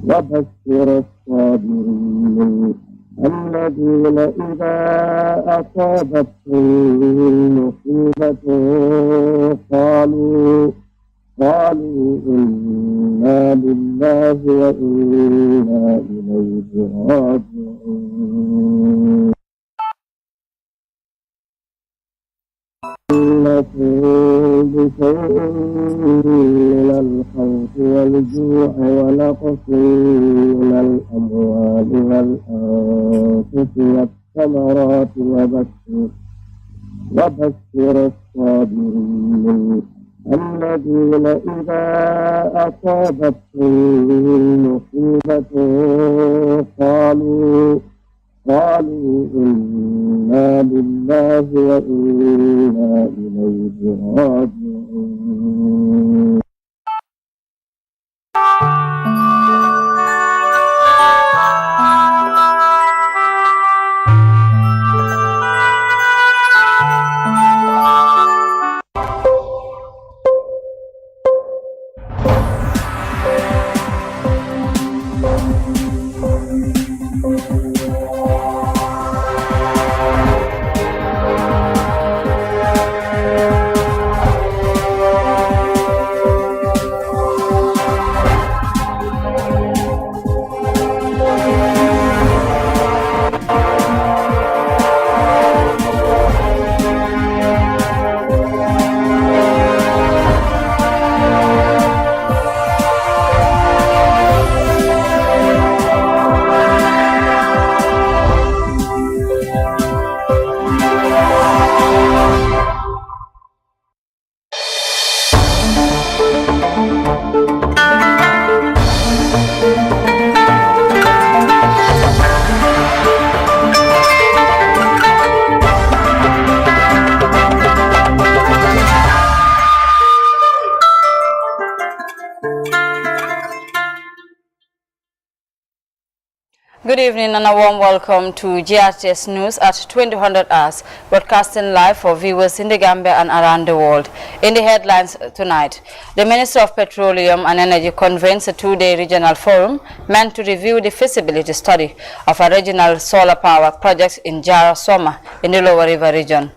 وبشر الصابرين الذين إذا أصابتهم مصيبة قالوا إنا لله وإنا إليه راجعون إنكم بشيء من الخوف والجوع ونقص من الأموال والأنفس والثمرات وبشر الصابرين الذين إذا أصابتهم مصيبة قالوا إنا لله وإنا إليه راجعون Good evening and a warm welcome to GRTS News at 2000 hours, broadcasting live for viewers in the Gambia and around the world. In the headlines tonight, the Minister of Petroleum and Energy convenes a two-day regional forum meant to review the feasibility study of a regional solar power project in Jara Soma in the Lower River region.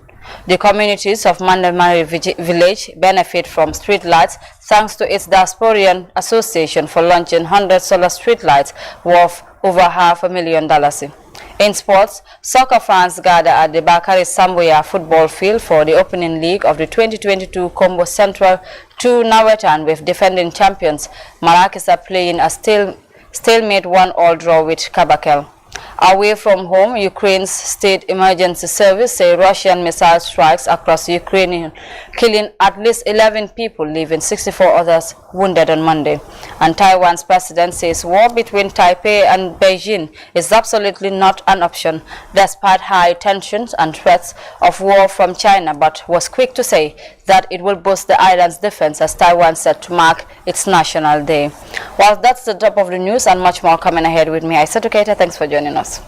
The communities of Mandamari village benefit from street lights thanks to its Diasporan Association for launching 100 solar street lights worth over $500,000. In sports, soccer fans gather at the Bakari Samboya football field for the opening leg of the 2022 Combo Central 2 Nawetan with defending champions Marrakech playing a stalemate 1-1 draw with Kabakel. Away from home, Ukraine's state emergency service say Russian missile strikes across Ukraine, killing at least 11 people, leaving 64 others wounded on Monday. And Taiwan's president says war between Taipei and Beijing is absolutely not an option, despite high tensions and threats of war from China, but was quick to say that it will boost the island's defense as Taiwan set to mark its National Day. Well, that's the top of the news and much more coming ahead with me. Aissatou Keita, thanks for joining us.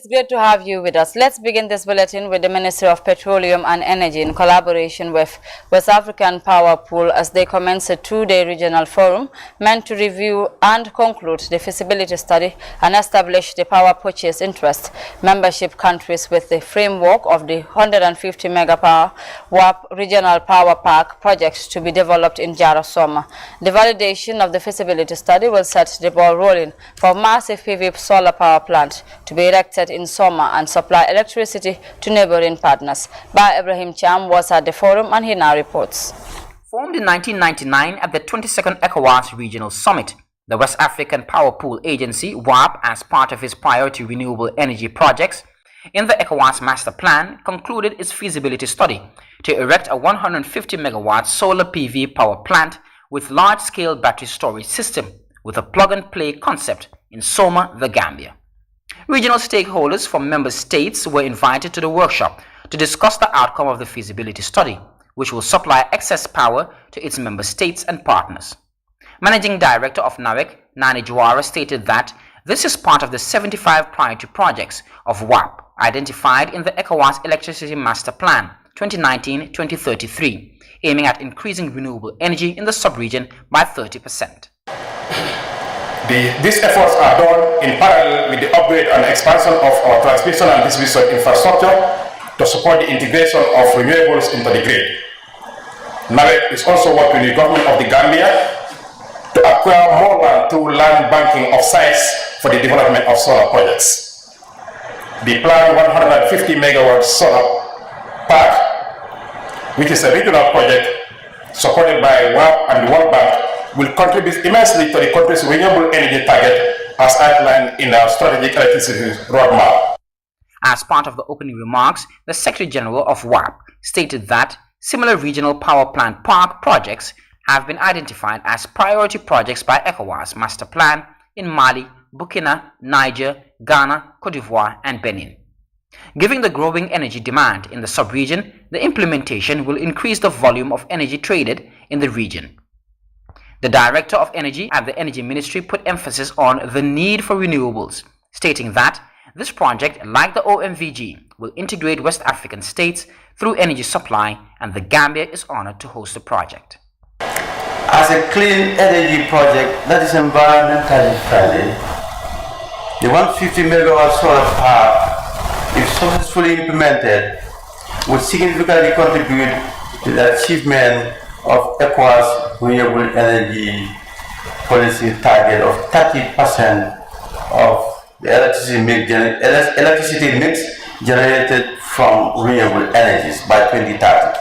It's great to have you with us. Let's begin this bulletin with the Ministry of Petroleum and Energy in collaboration with West African Power Pool as they commence a two-day regional forum meant to review and conclude the feasibility study and establish the power purchase interest membership countries with the framework of the 150 megapower WAP regional power park project to be developed in Jara Soma. The validation of the feasibility study will set the ball rolling for massive PV solar power plant to be erected in Soma and supply electricity to neighboring partners. Ba Ibrahim Cham was at the forum and he now reports. Formed in 1999 at the 22nd ECOWAS Regional Summit, the West African Power Pool Agency, WAP, as part of its priority renewable energy projects, in the ECOWAS Master Plan, concluded its feasibility study to erect a 150 megawatt solar PV power plant with large-scale battery storage system with a plug-and-play concept in Soma, the Gambia. Regional stakeholders from member states were invited to the workshop to discuss the outcome of the feasibility study, which will supply excess power to its member states and partners. Managing Director of NAWEC, Nani Jawara, stated that this is part of the 75 priority projects of WAP identified in the ECOWAS Electricity Master Plan 2019-2033, aiming at increasing renewable energy in the sub-region by 30%. These efforts are done in parallel with the upgrade and expansion of our transmission and distribution infrastructure to support the integration of renewables into the grid. NAWEC is also working with the government of the Gambia to acquire more land through land banking of sites for the development of solar projects. The planned 150 megawatt solar park, which is a regional project supported by WAP and the World Bank, will contribute immensely to the country's renewable energy target as outlined in our strategic electricity roadmap. As part of the opening remarks, the Secretary General of WAP stated that similar regional power plant park projects have been identified as priority projects by ECOWAS Master Plan in Mali, Burkina, Niger, Ghana, Cote d'Ivoire, and Benin. Given the growing energy demand in the sub-region, the implementation will increase the volume of energy traded in the region. The Director of Energy at the Energy Ministry put emphasis on the need for renewables, stating that this project, like the OMVG, will integrate West African states through energy supply, and the Gambia is honored to host the project. As a clean energy project that is environmentally friendly, the 150 megawatt solar park, if successfully implemented, would significantly contribute to the achievement of ECOWAS renewable energy policy target of 30% of the electricity mix generated from renewable energies by 2030.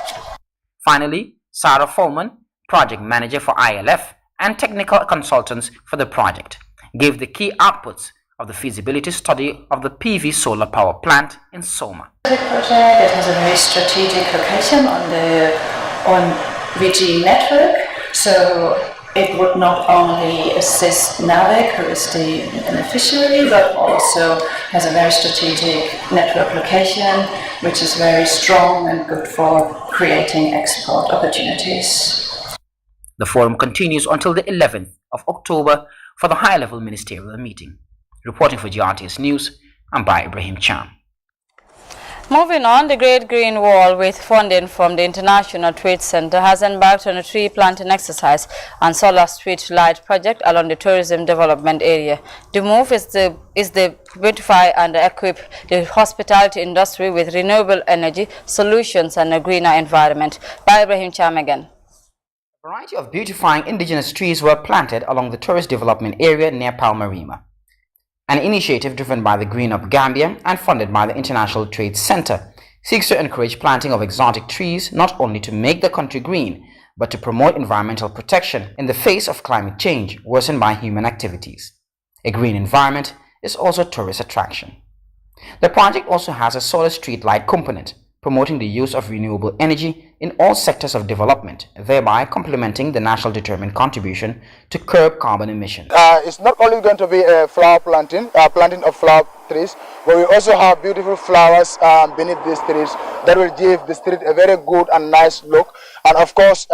Finally, Sarah Foreman, project manager for ILF and technical consultants for the project, gave the key outputs of the feasibility study of the PV solar power plant in Soma. The project, it has a very strategic location on VG network, so it would not only assist NAWEC, who is the beneficiary, but also has a very strategic network location, which is very strong and good for creating export opportunities. The forum continues until the 11th of October for the high-level ministerial meeting. Reporting for GRTS News, I'm by Ibrahim Cham. Moving on, the Great Green Wall, with funding from the International Trade Center, has embarked on a tree planting exercise and solar street light project along the tourism development area. The move is to beautify and equip the hospitality industry with renewable energy solutions and a greener environment. By Ibrahim Cham again. A variety of beautifying indigenous trees were planted along the tourist development area near Palmarima. An initiative driven by the Green Up Gambia and funded by the International Trade Center seeks to encourage planting of exotic trees not only to make the country green, but to promote environmental protection in the face of climate change worsened by human activities. A green environment is also a tourist attraction. The project also has a solar street light component, promoting the use of renewable energy in all sectors of development, thereby complementing the national determined contribution to curb carbon emissions. It's not only going to be a flower planting of flower trees, but we also have beautiful flowers beneath these trees that will give the street a very good and nice look. And of course,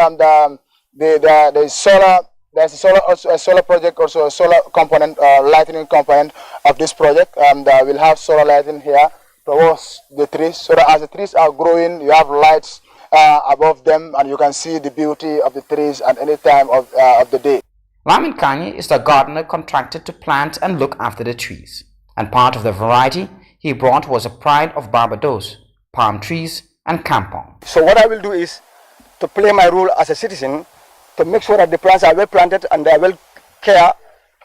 there's a solar project, also a solar component, lighting component of this project, and we'll have solar lighting here towards the trees, so that as the trees are growing, you have lights above them, and you can see the beauty of the trees at any time of the day. Lamin Kanye is the gardener contracted to plant and look after the trees, and part of the variety he brought was a pride of Barbados, palm trees and kampong. So what I will do is to play my role as a citizen to make sure that the plants are well planted and they are well cared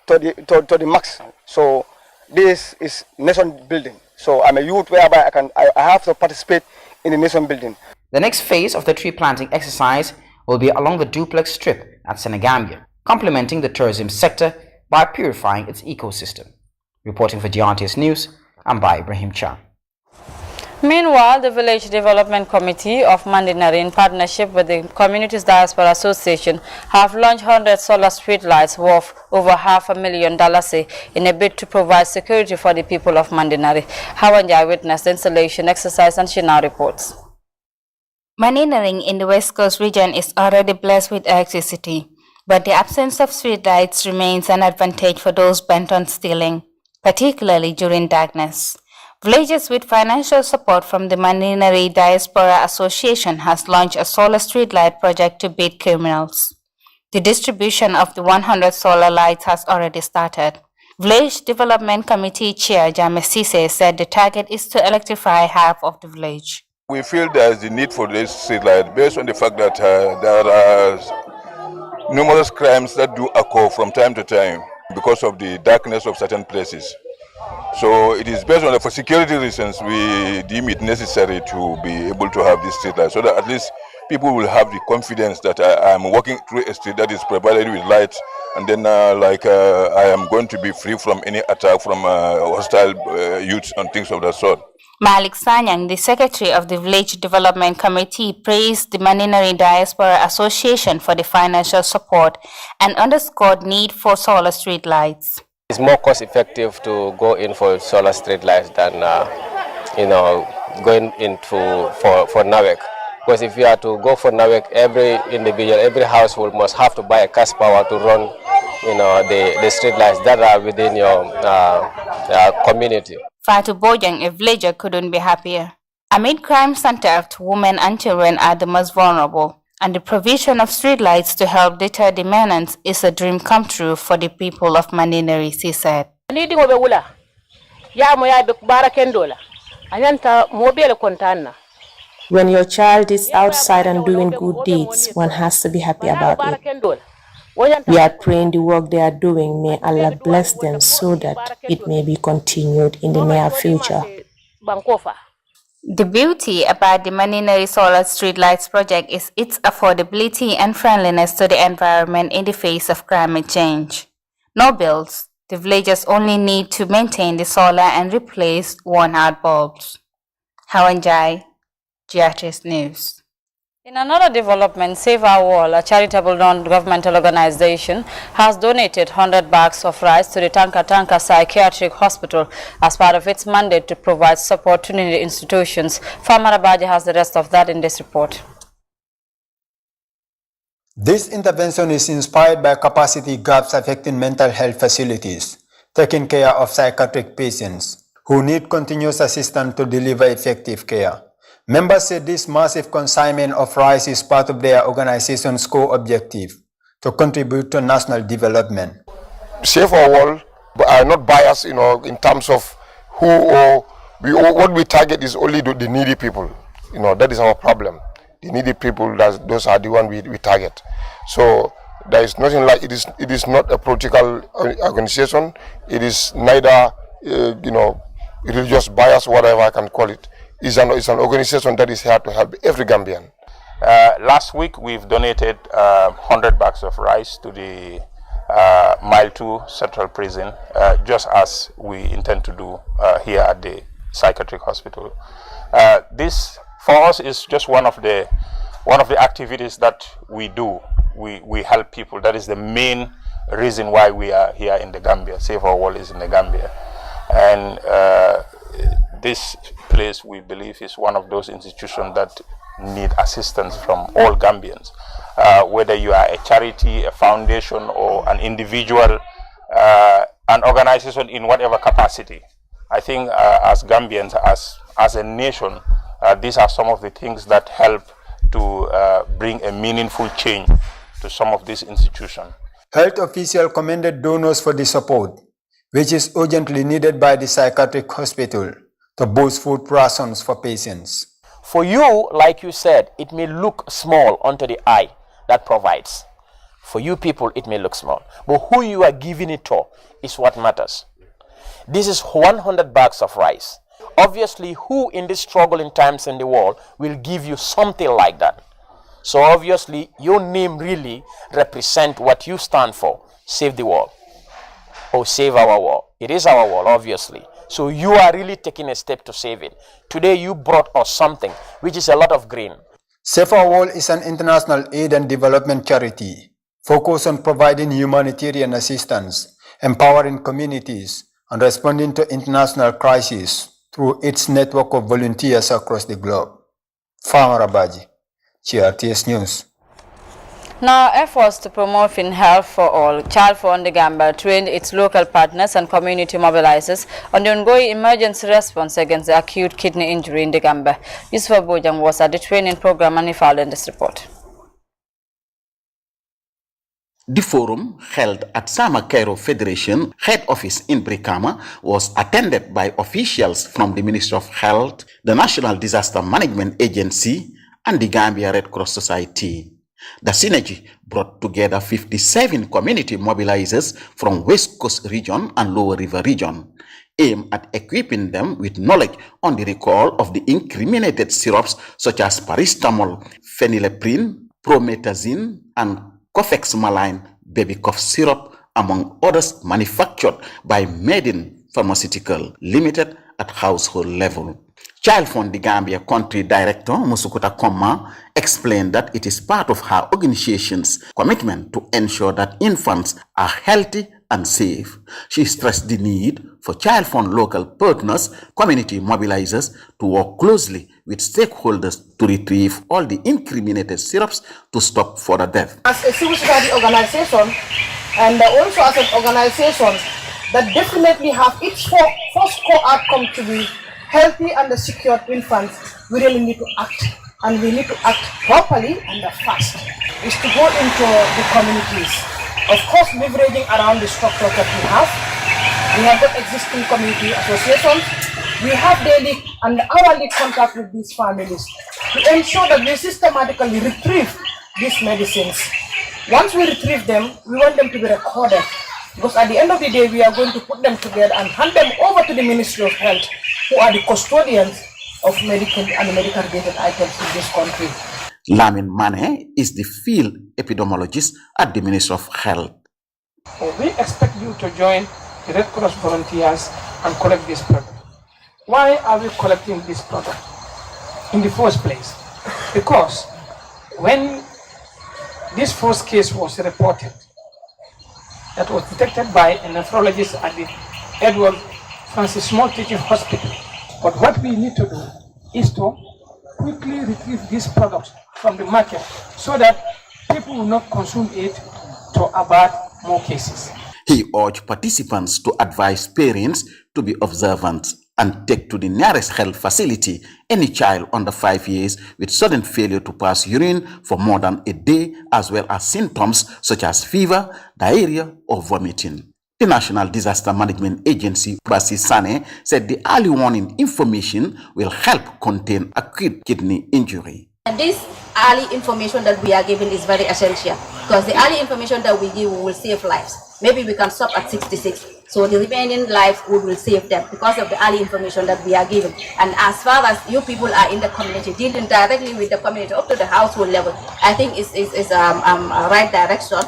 to the max. So this is nation building. So I'm a youth whereby I have to participate in the nation building. The next phase of the tree planting exercise will be along the duplex strip at Senegambia, complementing the tourism sector by purifying its ecosystem. Reporting for GRTS News, I'm by Ibrahim Cham. Meanwhile, the Village Development Committee of Mandinari, in partnership with the Communities Diaspora Association, have launched 100 solar street lights worth over $500,000 in a bid to provide security for the people of Mandinari. Hawanja witnessed the installation exercise, and she now reports. Mandinari in the West Coast region is already blessed with electricity. But the absence of streetlights remains an advantage for those bent on stealing, particularly during darkness. Villages with financial support from the Maninari Diaspora Association has launched a solar streetlight project to beat criminals. The distribution of the 100 solar lights has already started. Village Development Committee Chair James Sise said the target is to electrify half of the village. We feel there is the need for this streetlight based on the fact that there are numerous crimes that do occur from time to time because of the darkness of certain places. So it is based on that for security reasons we deem it necessary to be able to have this streetlight so that at least people will have the confidence that I am walking through a street that is provided with lights, and then I am going to be free from any attack from hostile youths and things of that sort. Malik Sanyang, the secretary of the Village Development Committee, praised the Maninari Diaspora Association for the financial support and underscored need for solar street lights. It's more cost effective to go in for solar street lights than going into for NAWEC. Because if you are to go for NAWEC, every individual, every household must have to buy a cash power to run the street lights that are within your community. Fatu Bojang, a villager, couldn't be happier. Amid crime centered, women and children are the most vulnerable, and the provision of streetlights to help deter the menace is a dream come true for the people of Maninari, she said. When your child is outside and doing good deeds, one has to be happy about it. We are praying the work they are doing. May Allah bless them so that it may be continued in the near future. The beauty about the Maninari Solar Streetlights project is its affordability and friendliness to the environment in the face of climate change. No bills. The villagers only need to maintain the solar and replace worn-out bulbs. Hawanjai, GRTS News. In another development, Save Our World, a charitable non-governmental organization, has donated 100 bags of rice to the Tanka Psychiatric Hospital as part of its mandate to provide support to needy institutions. Famara Baji has the rest of that in this report. This intervention is inspired by capacity gaps affecting mental health facilities, taking care of psychiatric patients who need continuous assistance to deliver effective care. Members said this massive consignment of rice is part of their organization's core objective to contribute to national development. Save Our World are not biased, in terms of who or what we target is only the needy people. That is our problem. The needy people, those are the ones we target. So there is nothing like it is not a political organization. It is neither, religious bias, whatever I can call it. It's an organization that is here to help every Gambian. Last week we've donated 100 bags of rice to the Mile 2 Central Prison, just as we intend to do here at the Psychiatric Hospital. This for us is just one of the activities that we do. We help people. That is the main reason why we are here in the Gambia. Save Our World is in the Gambia, and this place, we believe, is one of those institutions that need assistance from all Gambians. Whether you are a charity, a foundation, or an individual, an organization in whatever capacity. I think as Gambians, as a nation, these are some of the things that help to bring a meaningful change to some of these institutions. Health officials commended donors for the support, which is urgently needed by the psychiatric hospital to boost food rations for patients. For you, like you said, it may look small unto the eye that provides. For you people, it may look small. But who you are giving it to is what matters. This is 100 bags of rice. Obviously, who in these struggling times in the world will give you something like that? So obviously, your name really represents what you stand for. Save the world. Or save our world. It is our world, obviously. So you are really taking a step to save it. Today you brought us something, which is a lot of grain. Save Our World is an international aid and development charity focused on providing humanitarian assistance, empowering communities, and responding to international crises through its network of volunteers across the globe. Famara Baji, GRTS News. Now, efforts to promote fin health for all, Child Fund The Gambia trained its local partners and community mobilizers on the ongoing emergency response against the acute kidney injury in The Gambia. Yusuf Bojang was at the training program and he filed in this report. The forum, held at Sama Cairo Federation head office in Brikama, was attended by officials from the Ministry of Health, the National Disaster Management Agency, and the Gambia Red Cross Society. The synergy brought together 57 community mobilizers from West Coast region and Lower River region, aimed at equipping them with knowledge on the recall of the incriminated syrups such as paracetamol, phenylephrine, promethazine, and cofexmaline baby cough syrup, among others manufactured by Maiden Pharmaceutical Limited at household level. Child Fund The Gambia Country Director Musukuta Komma explained that it is part of her organization's commitment to ensure that infants are healthy and safe. She stressed the need for Child Fund local partners, community mobilizers, to work closely with stakeholders to retrieve all the incriminated syrups to stop further death. As a civil society organization, and also as an organization that definitely have its first core outcome to be healthy and secure infants, we really need to act, and we need to act properly and fast. Is to go into the communities, of course leveraging around the structure that we have. We have got existing community associations. We have daily and hourly contact with these families to ensure that we systematically retrieve these medicines. Once we retrieve them, we want them to be recorded, because at the end of the day, we are going to put them together and hand them over to the Ministry of Health, who are the custodians of medical and medical-related items in this country. Lamin Mane is the field epidemiologist at the Ministry of Health. We expect you to join the Red Cross volunteers and collect this product. Why are we collecting this product in the first place? Because when this first case was reported, that was detected by a nephrologist at the Edward Francis Small Teaching Hospital. But what we need to do is to quickly retrieve these products from the market so that people will not consume it to avert more cases. He urged participants to advise parents to be observant and take to the nearest health facility any child under 5 years with sudden failure to pass urine for more than a day, as well as symptoms such as fever, diarrhea, or vomiting. The National Disaster Management Agency, Basi Sane, said the early warning information will help contain acute kidney injury. And this early information that we are giving is very essential, because the early information that we give will save lives. Maybe we can stop at 66. So the remaining lives we will save them because of the early information that we are giving. And as far as you people are in the community, dealing directly with the community up to the household level, I think is a right direction.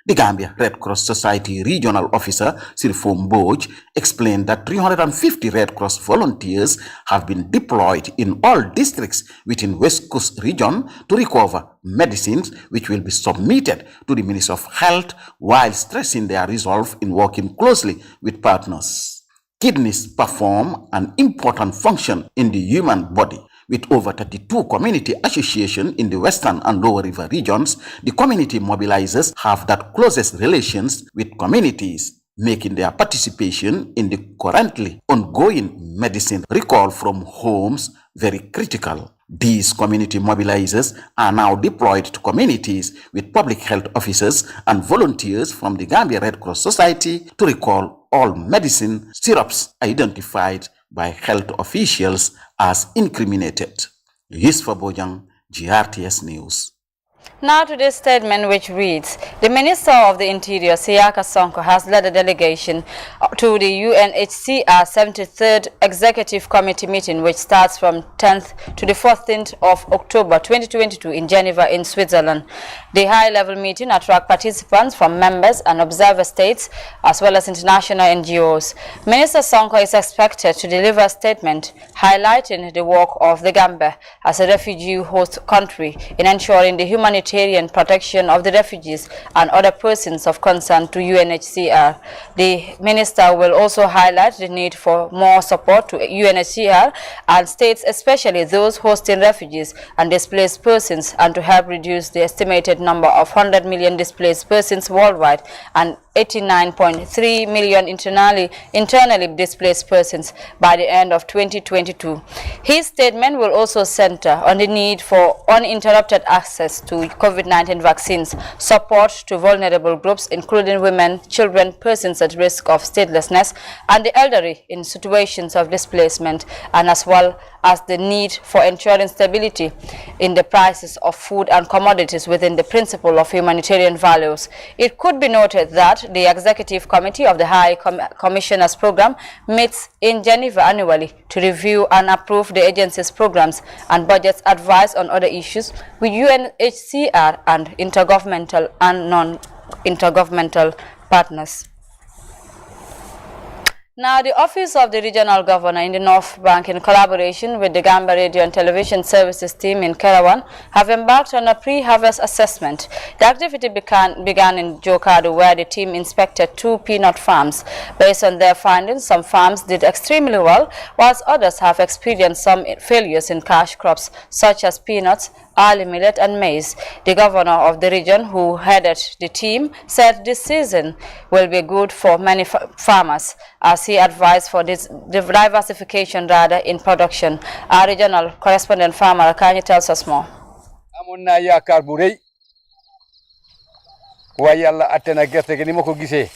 The Gambia Red Cross Society Regional Officer Sirfo Mboj explained that 350 Red Cross volunteers have been deployed in all districts within West Coast region to recover medicines which will be submitted to the Ministry of Health, while stressing their resolve in working closely with partners. Kidneys perform an important function in the human body. With over 32 community associations in the Western and Lower River regions, the community mobilizers have that closest relations with communities, making their participation in the currently ongoing medicine recall from homes very critical. These community mobilizers are now deployed to communities with public health officers and volunteers from the Gambia Red Cross Society to recall all medicine syrups identified by health officials as incriminated. Yusuf Bojang, GRTS News. Now to this statement, which reads, the Minister of the Interior, Siaka Sonko, has led a delegation to the UNHCR 73rd Executive Committee meeting, which starts from 10th to the 14th of October 2022 in Geneva in Switzerland. The high-level meeting attracts participants from members and observer states, as well as international NGOs. Minister Sonko is expected to deliver a statement highlighting the work of the Gambia as a refugee host country in ensuring the human humanitarian protection of the refugees and other persons of concern to UNHCR. The minister will also highlight the need for more support to UNHCR and states, especially those hosting refugees and displaced persons, and to help reduce the estimated number of 100 million displaced persons worldwide and 89.3 million internally displaced persons by the end of 2022. His statement will also center on the need for uninterrupted access to COVID-19 vaccines, support to vulnerable groups including women, children, persons at risk of statelessness, and the elderly in situations of displacement, and as well as the need for ensuring stability in the prices of food and commodities within the principle of humanitarian values. It could be noted that the Executive Committee of the High Commissioner's Program meets in Geneva annually to review and approve the agency's programs and budgets, advise on other issues with UNHCR and intergovernmental and non-intergovernmental partners. Now, the Office of the Regional Governor in the North Bank, in collaboration with the Gambia Radio and Television Services team in Kerawan, have embarked on a pre-harvest assessment. The activity began in Jokado, where the team inspected 2 peanut farms. Based on their findings, some farms did extremely well, whilst others have experienced some failures in cash crops, such as peanuts, barley millet and maize. The governor of the region, who headed the team, said this season will be good for many farmers, as he advised for this diversification rather in production. Our regional correspondent farmer Akani tells us more. Amuna yaakaar bu rëy waaye Yàlla atte na gerte gi ni ma ko gisee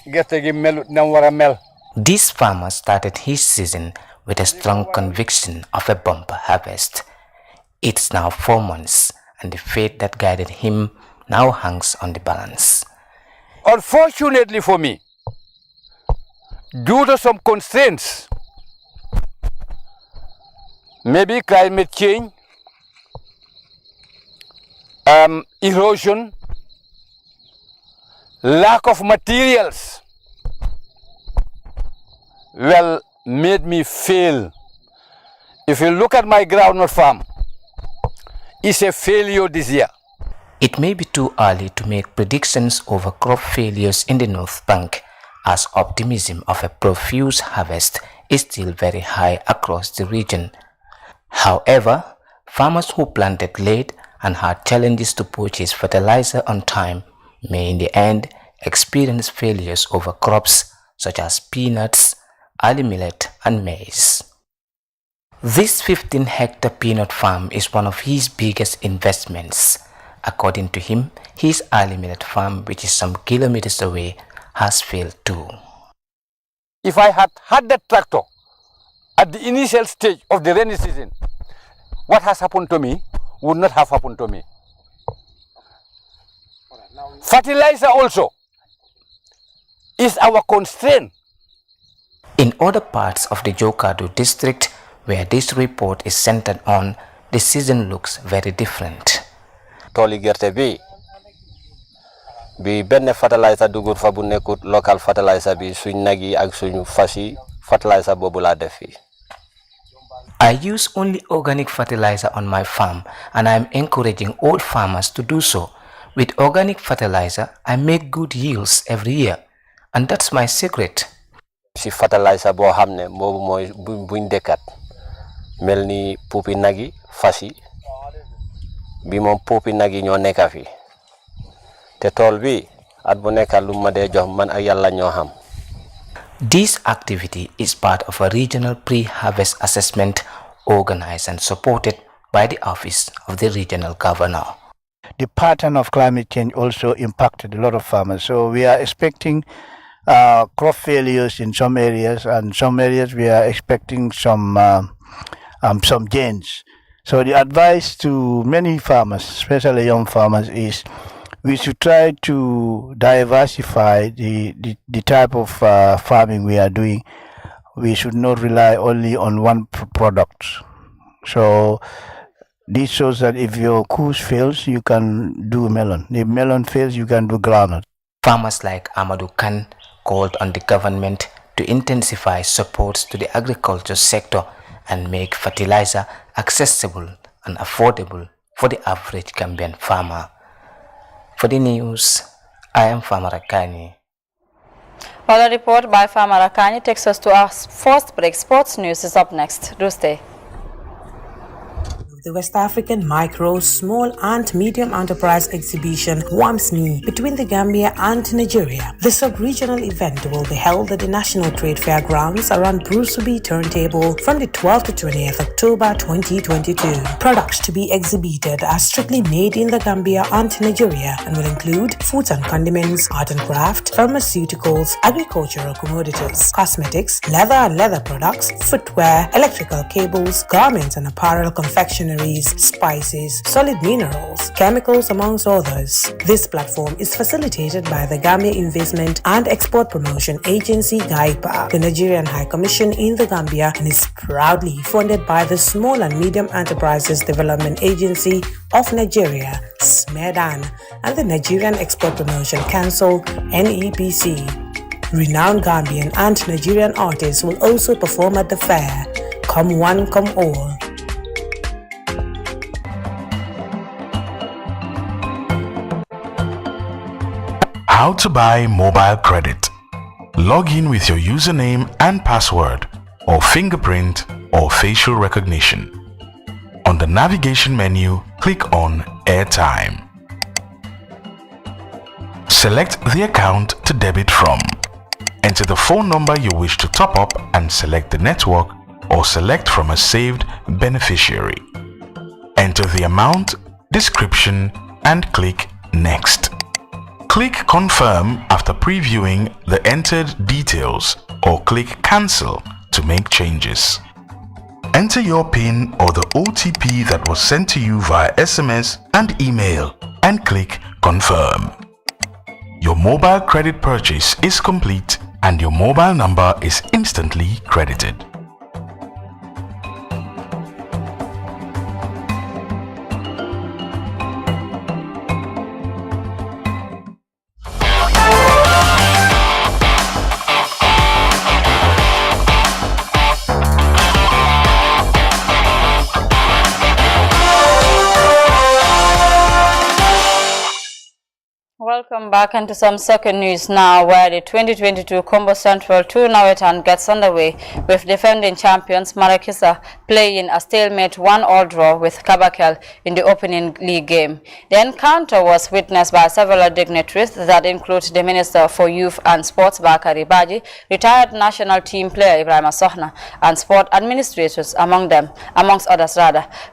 gerte gi melut na war a mel. This farmer started his season with a strong conviction of a bumper harvest. It's now 4 months, and the faith that guided him now hangs on the balance. Unfortunately for me, due to some constraints, maybe climate change, erosion, lack of materials, made me fail. If you look at my groundnut farm, it's a failure this year. It may be too early to make predictions over crop failures in the North Bank, as optimism of a profuse harvest is still very high across the region. However, farmers who planted late and had challenges to purchase fertilizer on time may in the end experience failures over crops such as peanuts, barley millet and maize. This 15-hectare peanut farm is one of his biggest investments. According to him, his barley millet farm, which is some kilometers away, has failed too. If I had had that tractor at the initial stage of the rainy season, what has happened to me would not have happened to me. Fertilizer also is our constraint. In other parts of the Jokado district, where this report is centered on, the season looks very different. Toli gerte bi benn fertilizer dugur fa bu nekkut local fertilizer bi suñ nagi ak suñu fasi fertilizer bobu la def fi. I use only organic fertilizer on my farm, and I am encouraging all farmers to do so. With organic fertilizer, I make good yields every year, and that's my secret. Si fertilizer bo xamne bobu moy buñ dekat melni pupi nagi fasi bi mom pupi nagi ñoo nekka fi te tol bi at bu nekka lu ma de jox man ak Yalla ñoo xam. This activity is part of a regional pre-harvest assessment organized and supported by the Office of the Regional Governor. The pattern of climate change also impacted a lot of farmers, so we are expecting crop failures in some areas, and some areas we are expecting some gains. So the advice to many farmers, especially young farmers, is we should try to diversify the type of farming we are doing. We should not rely only on one product. So this shows that if your kush fails, you can do melon. If melon fails, you can do groundnut. Farmers like Amadou Khan called on the government to intensify supports to the agriculture sector and make fertilizer accessible and affordable for the average Gambian farmer. For the news, I am Farmer Akani. Well, a report by Farmer Akani takes us to our first break. Sports news is up next. Do stay. The West African Micro, Small and Medium Enterprise Exhibition WAMSME between the Gambia and Nigeria. The sub-regional event will be held at the National Trade Fair grounds around Brusubi Turntable from the 12th to 20th October 2022. Products to be exhibited are strictly made in the Gambia and Nigeria and will include foods and condiments, art and craft, pharmaceuticals, agricultural commodities, cosmetics, leather and leather products, footwear, electrical cables, garments and apparel confectionery, spices, solid minerals, chemicals, amongst others. This platform is facilitated by the Gambia Investment and Export Promotion Agency GAIPA, the Nigerian High Commission in the Gambia, and is proudly funded by the Small and Medium Enterprises Development Agency of Nigeria, SMEDAN, and the Nigerian Export Promotion Council, NEPC. Renowned Gambian and Nigerian artists will also perform at the fair. Come one, come all. How to buy mobile credit. Log in with your username and password, or fingerprint, or facial recognition. On the navigation menu, click on Airtime. Select the account to debit from. Enter the phone number you wish to top up and select the network, or select from a saved beneficiary. Enter the amount, description, and click Next. Click Confirm after previewing the entered details, or click Cancel to make changes. Enter your PIN or the OTP that was sent to you via SMS and email and click Confirm. Your mobile credit purchase is complete and your mobile number is instantly credited. Welcome back into some soccer news now, where the 2022 Combo Central 2 Nawetan gets underway with defending champions Marrakech playing a stalemate 1-1 draw with Kabakel in the opening league game. The encounter was witnessed by several dignitaries that include the Minister for Youth and Sports Bakari Baji, retired national team player Ibrahim Sohna, and sport administrators amongst others.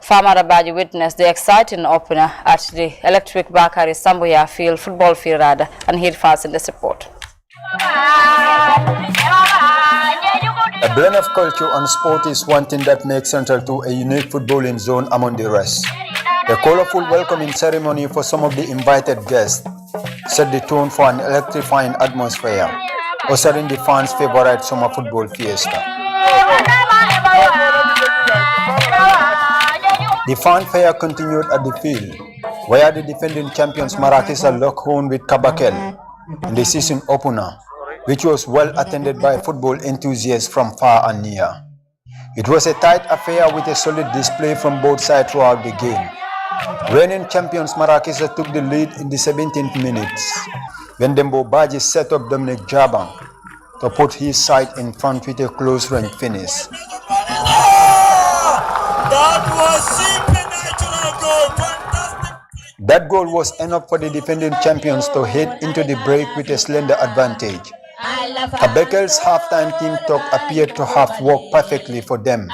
Farmer Baji witnessed the exciting opener at the Electric Bakari Sambuya football field and he'd fast in this report. A blend of culture and sport is one thing that makes Central 2 a unique footballing zone among the rest. The colorful welcoming ceremony for some of the invited guests set the tone for an electrifying atmosphere, ushering the fans' favorite summer football fiesta. The fanfare continued at the field, where the defending champions Marrakech locked horn with Kabakel in the season opener, which was well attended by football enthusiasts from far and near. It was a tight affair with a solid display from both sides throughout the game. Reigning champions Marrakech took the lead in the 17th minute when Dembo Baji set up Dominic Jabang to put his side in front with a close-range finish. That goal was enough for the defending champions to head into the break with a slender advantage. Kabekel's halftime team talk appeared to have worked perfectly for them,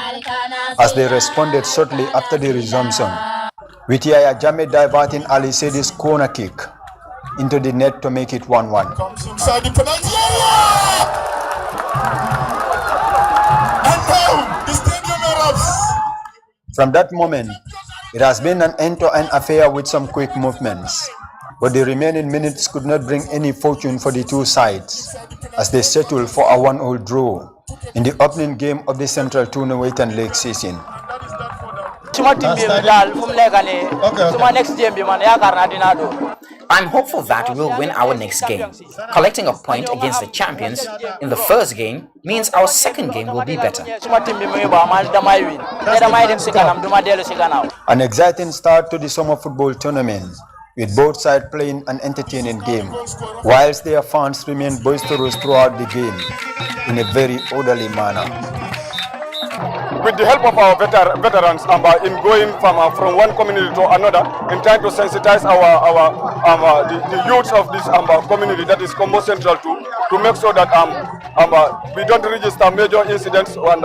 as they responded shortly after the resumption, with Yaya Jammeh diverting Ali Sedi's corner kick into the net to make it 1-1. From that moment, it has been an end-to-end affair with some quick movements, but the remaining minutes could not bring any fortune for the two sides as they settled for a 1-1 draw in the opening game of the Central 2 Nawetan League season. I'm hopeful that we'll win our next game. Collecting a point against the champions in the first game means our second game will be better. An exciting start to the summer football tournament, with both sides playing an entertaining game, whilst their fans remain boisterous throughout the game in a very orderly manner. With the help of our veterans in going from one community to another, in trying to sensitize the youths of this community, that is Kombo Central, to make sure that we don't register major incidents and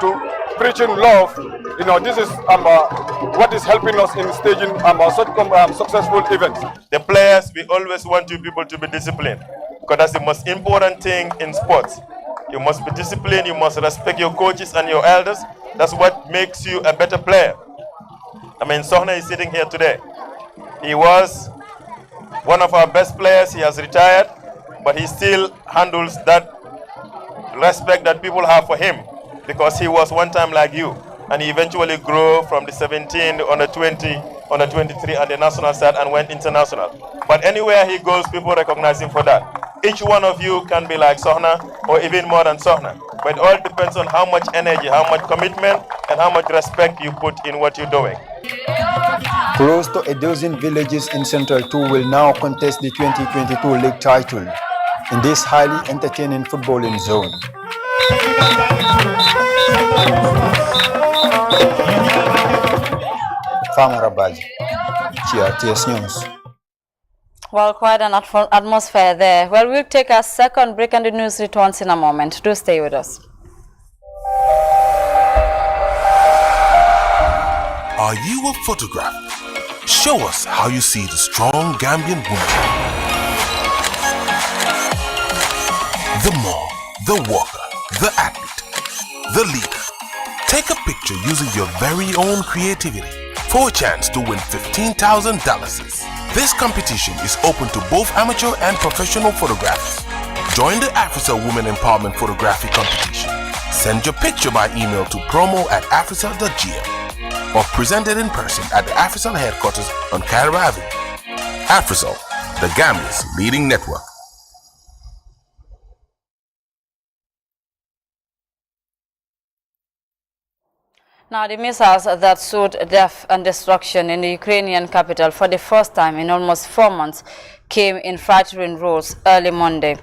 to preaching love. You know, this is what is helping us in staging such successful events. The players, we always want you people to be disciplined, because that's the most important thing in sports. You must be disciplined, you must respect your coaches and your elders. That's what makes you a better player. I mean, Sohna is sitting here today. He was one of our best players. He has retired, but he still handles that respect that people have for him, because he was one time like you. And he eventually grew from the 17, under 20, under 23 and the national side and went international. But anywhere he goes, people recognize him for that. Each one of you can be like Sohna or even more than Sohna. But it all depends on how much energy, how much commitment and how much respect you put in what you're doing. Close to a dozen villages in Central 2 will now contest the 2022 league title in this highly entertaining footballing zone. Farmer Abaji, GRTS News. Well, quite an atmosphere there. Well, we'll take our second break and the news returns in a moment. Do stay with us. Are you a photographer? Show us how you see the strong Gambian woman. The mom, the worker, the athlete, the leader. Take a picture using your very own creativity for a chance to win $15,000. This competition is open to both amateur and professional photographers. Join the Africell Women Empowerment Photography Competition. Send your picture by email to promo@africell.gm or present it in person at the Africell headquarters on Cairo Avenue. Africell, the Gambia's leading network. Now, the missiles that sowed death and destruction in the Ukrainian capital for the first time in almost 4 months came in frightened roars early Monday.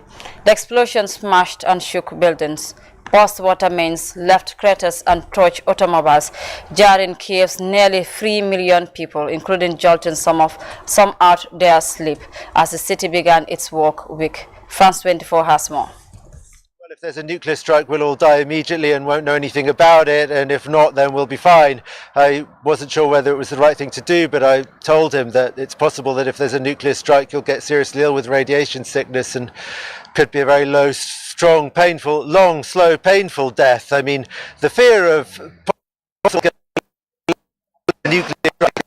The explosion smashed and shook buildings, burst water mains, left craters and torched automobiles, jarring Kiev's nearly 3 million people, including jolting some out their sleep as the city began its work week. France 24 has more. If there's a nuclear strike, we'll all die immediately and won't know anything about it, and if not, then we'll be fine. I wasn't sure whether it was the right thing to do, but I told him that it's possible that if there's a nuclear strike, you'll get seriously ill with radiation sickness and could be a very low, strong, painful, long, slow, painful death. I mean, the fear of nuclear strike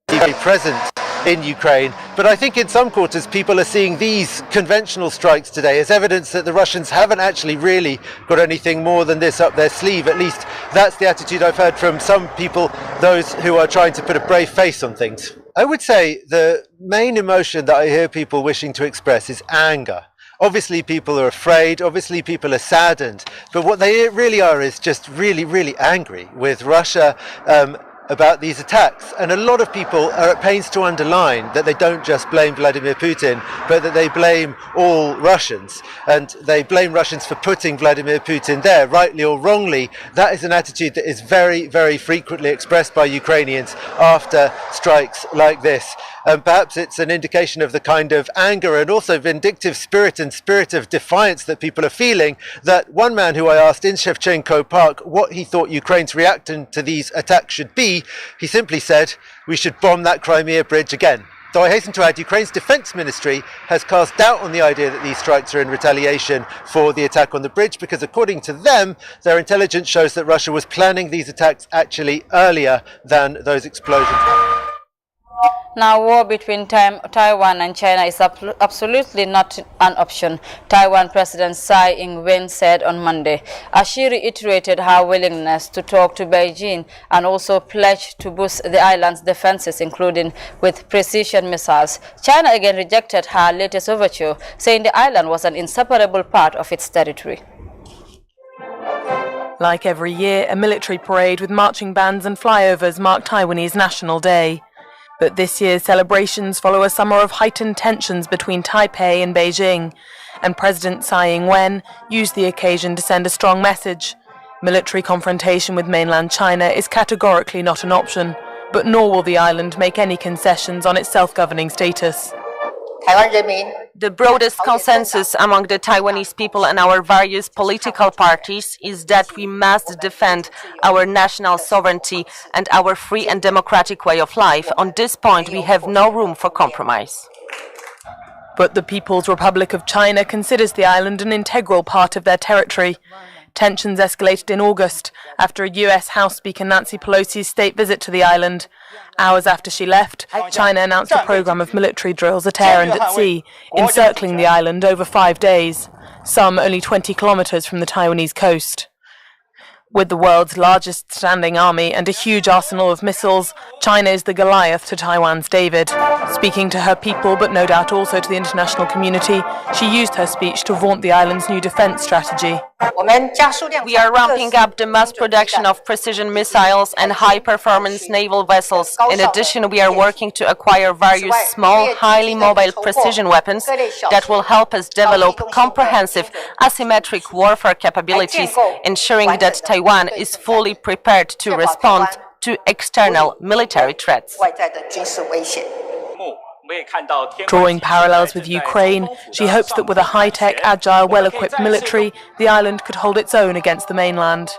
is very present in Ukraine, but I think in some quarters people are seeing these conventional strikes today as evidence that the Russians haven't actually really got anything more than this up their sleeve. At least that's the attitude I've heard from some people, those who are trying to put a brave face on things. I would say the main emotion that I hear people wishing to express is anger. Obviously people are afraid, obviously people are saddened, but what they really are is just really, really angry with Russia about these attacks. And a lot of people are at pains to underline that they don't just blame Vladimir Putin, but that they blame all Russians. And they blame Russians for putting Vladimir Putin there, rightly or wrongly. That is an attitude that is very, very frequently expressed by Ukrainians after strikes like this. And perhaps it's an indication of the kind of anger and also vindictive spirit and spirit of defiance that people are feeling. That one man who I asked in Shevchenko Park what he thought Ukraine's reaction to these attacks should be, he simply said, we should bomb that Crimea bridge again. Though I hasten to add, Ukraine's defense ministry has cast doubt on the idea that these strikes are in retaliation for the attack on the bridge, because according to them, their intelligence shows that Russia was planning these attacks actually earlier than those explosions. Now, war between Taiwan and China is absolutely not an option, Taiwan President Tsai Ing-wen said on Monday, as she reiterated her willingness to talk to Beijing and also pledged to boost the island's defenses, including with precision missiles. China again rejected her latest overture, saying the island was an inseparable part of its territory. Like every year, a military parade with marching bands and flyovers marked Taiwanese National Day. But this year's celebrations follow a summer of heightened tensions between Taipei and Beijing, and President Tsai Ing-wen used the occasion to send a strong message. Military confrontation with mainland China is categorically not an option, but nor will the island make any concessions on its self-governing status. The broadest consensus among the Taiwanese people and our various political parties is that we must defend our national sovereignty and our free and democratic way of life. On this point, we have no room for compromise. But the People's Republic of China considers the island an integral part of their territory. Tensions escalated in August after a U.S. House Speaker Nancy Pelosi's state visit to the island. Hours after she left, China announced a program of military drills at air and at sea, encircling the island over 5 days, some only 20 kilometers from the Taiwanese coast. With the world's largest standing army and a huge arsenal of missiles, China is the Goliath to Taiwan's David. Speaking to her people, but no doubt also to the international community, she used her speech to vaunt the island's new defense strategy. We are ramping up the mass production of precision missiles and high-performance naval vessels. In addition, we are working to acquire various small, highly mobile precision weapons that will help us develop comprehensive asymmetric warfare capabilities, ensuring that Taiwan is fully prepared to respond to external military threats. Drawing parallels with Ukraine, she hopes that with a high-tech, agile, well-equipped military, the island could hold its own against the mainland.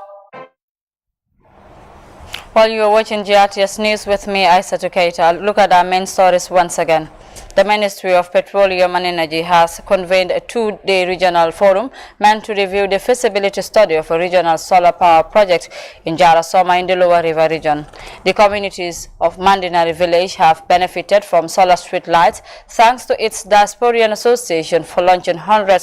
While you are watching GRTS News with me, Aissatou Keita, look at our main stories once again. The Ministry of Petroleum and Energy has convened a 2-day regional forum meant to review the feasibility study of a regional solar power project in Jarasoma in the Lower River region. The communities of Mandinari village have benefited from solar street lights thanks to its Diasporan Association for launching 100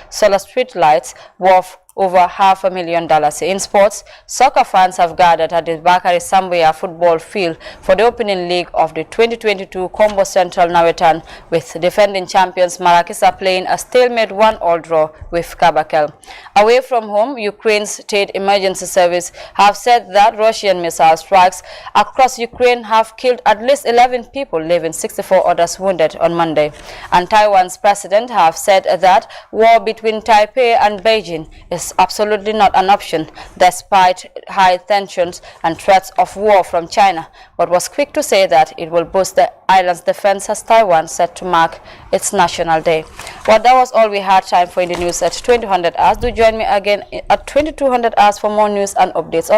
solar street lights worth over $500,000. In sports, soccer fans have gathered at the Bakari Sambuya football field for the opening leg of the 2022 Combo Central Nawetan, with defending champions Marakisa playing a stalemate 1-1 draw with Kabakel. Away from home, Ukraine's State Emergency Service have said that Russian missile strikes across Ukraine have killed at least 11 people, leaving 64 others wounded on Monday. And Taiwan's president have said that war between Taipei and Beijing is absolutely not an option, despite high tensions and threats of war from China, but was quick to say that it will boost the island's defense as Taiwan set to mark its National Day. Well, that was all we had time for in the news at 2000 hours. Do join me again at 2200 hours for more news and updates on